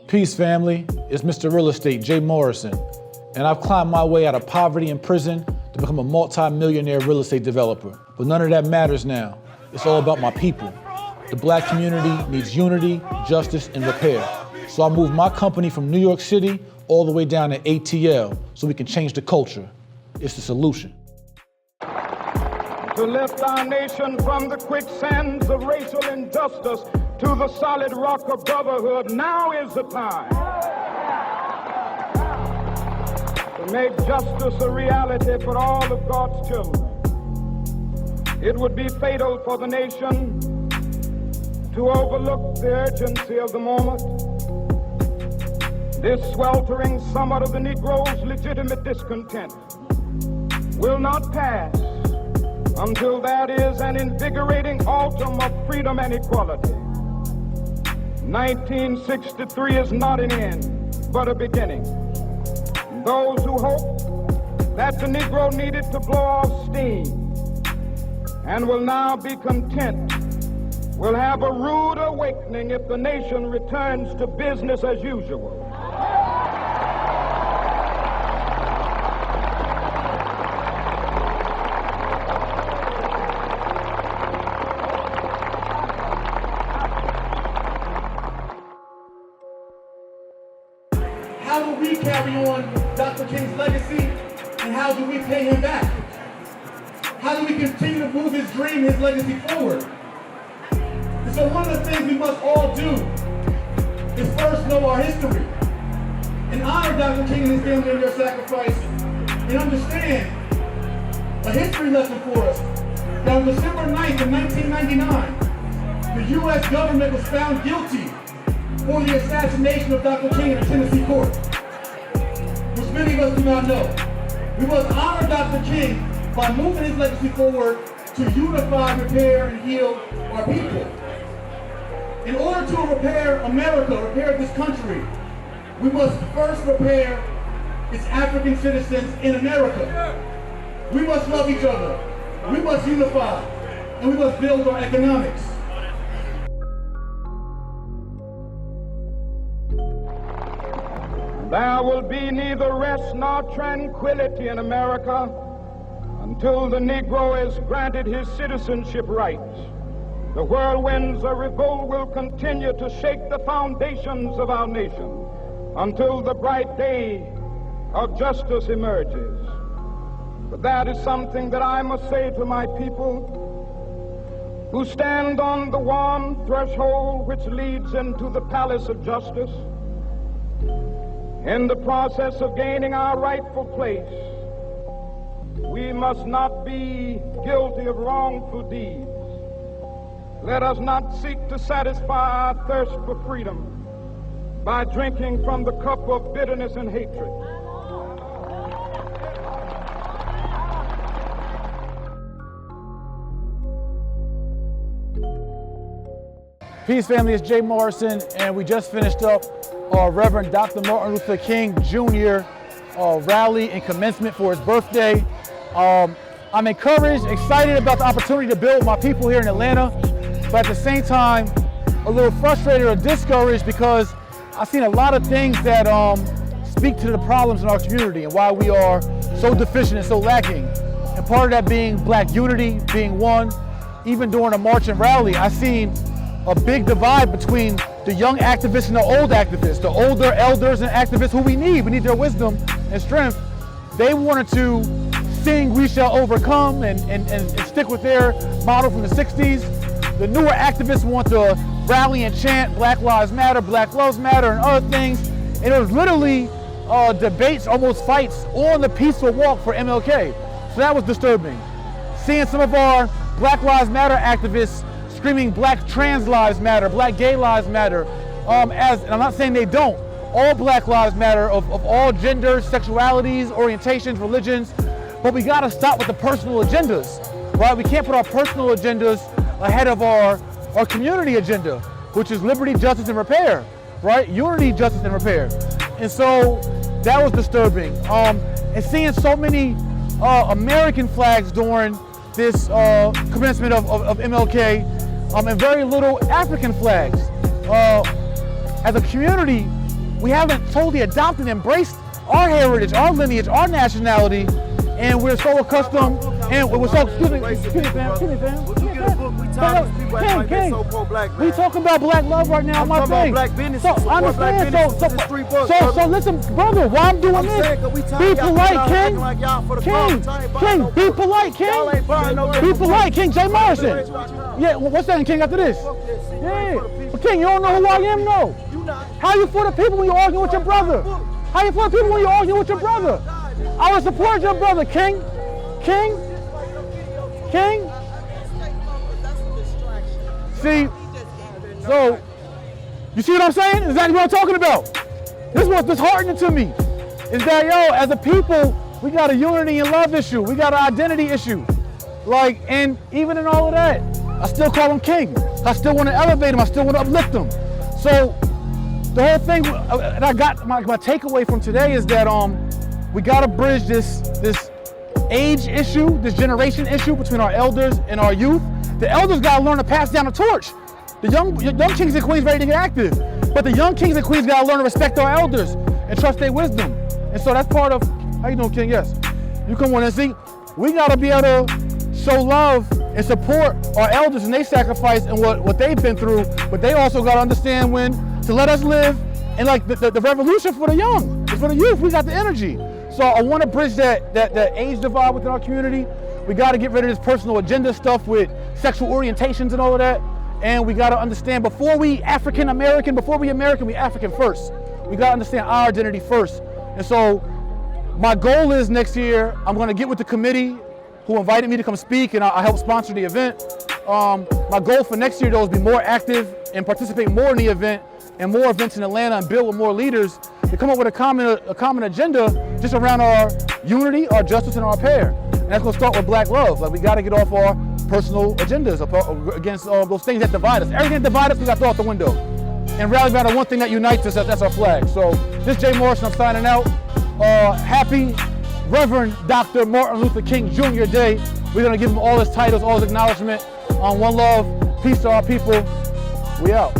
Peace, family. It's Mr. Real Estate, Jay Morrison, and I've climbed my way out of poverty and prison to become a multi-millionaire real estate developer. But none of that matters now. It's all about my people. The Black community needs unity, justice, and repair. So I moved my company from New York City all the way down to ATL so we can change the culture. It's the solution. To lift our nation from the quicksands of racial injustice to the solid rock of brotherhood, now is the time. To make justice a reality for all of God's children. It would be fatal for the nation to overlook the urgency of the moment. This sweltering summit of the Negro's legitimate discontent will not pass until that is an invigorating autumn of freedom and equality. 1963 is not an end, but a beginning. Those who hope that the Negro needed to blow off steam and will now be content will have a rude awakening if the nation returns to business as usual. How do we carry on Dr. King's legacy, and how do we pay him back? How do we continue to move his dream, his legacy forward? And so one of the things we must all do is first know our history and honor Dr. King and his family and their sacrifice, and understand a history lesson for us. That on December 9th of 1999, the U.S. government was found guilty for the assassination of Dr. King in a Tennessee court, which many of us do not know. We must honor Dr. King by moving his legacy forward to unify, repair, and heal our people. In order to repair America, repair this country, we must first repair its African citizens in America. We must love each other, we must unify, and we must build our economics. There will be neither rest nor tranquility in America until the Negro is granted his citizenship rights. The whirlwinds of revolt will continue to shake the foundations of our nation until the bright day of justice emerges. But that is something that I must say to my people who stand on the warm threshold which leads into the palace of justice. In the process of gaining our rightful place, we must not be guilty of wrongful deeds. Let us not seek to satisfy our thirst for freedom by drinking from the cup of bitterness and hatred. Peace, family. It's Jay Morrison, and we just finished up our Reverend Dr. Martin Luther King Jr. Rally and commencement for his birthday. I'm encouraged, excited about the opportunity to build with my people here in Atlanta, but at the same time, a little frustrated or discouraged because I've seen a lot of things that speak to the problems in our community and why we are so deficient and so lacking. And part of that being Black unity, being one. Even during a march and rally, I've seen a big divide between the young activists and the old activists, the older elders and activists who we need their wisdom and strength. They wanted to sing "We Shall Overcome" and stick with their model from the 60s. The newer activists want to rally and chant Black Lives Matter, Black Lives Matter, and other things. And it was literally debates, almost fights, on the peaceful walk for MLK. So that was disturbing. Seeing some of our Black Lives Matter activists screaming Black trans lives matter, Black gay lives matter, and I'm not saying they don't. All Black lives matter, of all genders, sexualities, orientations, religions, but we gotta stop with the personal agendas, right? We can't put our personal agendas ahead of our community agenda, which is liberty, justice, and repair, right? Unity, justice, and repair. And so that was disturbing. And seeing so many American flags during this commencement of MLK, and very little African flags. As a community, we haven't totally adopted and embraced our heritage, our lineage, our nationality, and we're so accustomed, and we're so, excuse me, fam. King, we talking about black love right now, my thing. Black business, so I understand, so listen, brother, why I'm doing this, be polite, King, be polite, King, be polite, King, Jay Morrison. Yeah, what's that, King, after this? Yeah, but King, you don't know who I am, no. How you for the people when you arguing with your brother? How you for the people when you arguing with your brother? I would support your brother, King. See, so, you see what I'm saying? Exactly what I'm talking about. This is what's disheartening to me. Is that, yo, as a people, we got a unity and love issue. We got an identity issue. Like, and even in all of that, I still call him King. I still want to elevate him. I still want to uplift him. So, the whole thing, and I got, my takeaway from today is that we got to bridge this age issue, this generation issue between our elders and our youth. The elders got to learn to pass down the torch. The young kings and queens ready to get active, but the young kings and queens got to learn to respect our elders and trust their wisdom. And so that's part of, how you doing, King? Yes. You come on and see, we got to be able to show love and support our elders and they sacrifice and what they've been through, but they also got to understand when to let us live, and like the revolution for the young, for the youth, we got the energy. So I want to bridge that age divide within our community. We got to get rid of this personal agenda stuff with sexual orientations and all of that. And we got to understand, before we African-American, we African first. We got to understand our identity first. And so my goal is next year, I'm going to get with the committee who invited me to come speak, and I help sponsor the event. My goal for next year, though, is be more active and participate more in the event and more events in Atlanta and build with more leaders to come up with a common agenda just around our unity, our justice, and our repair. And that's going to start with black love. Like, we got to get off our personal agendas against those things that divide us. Everything that divides us, we got to throw out the window. And rally around the one thing that unites us, that's our flag. So this is Jay Morrison, I'm signing out. Happy Reverend Dr. Martin Luther King Jr. Day. We're going to give him all his titles, all his acknowledgement. One love, peace to our people. We out.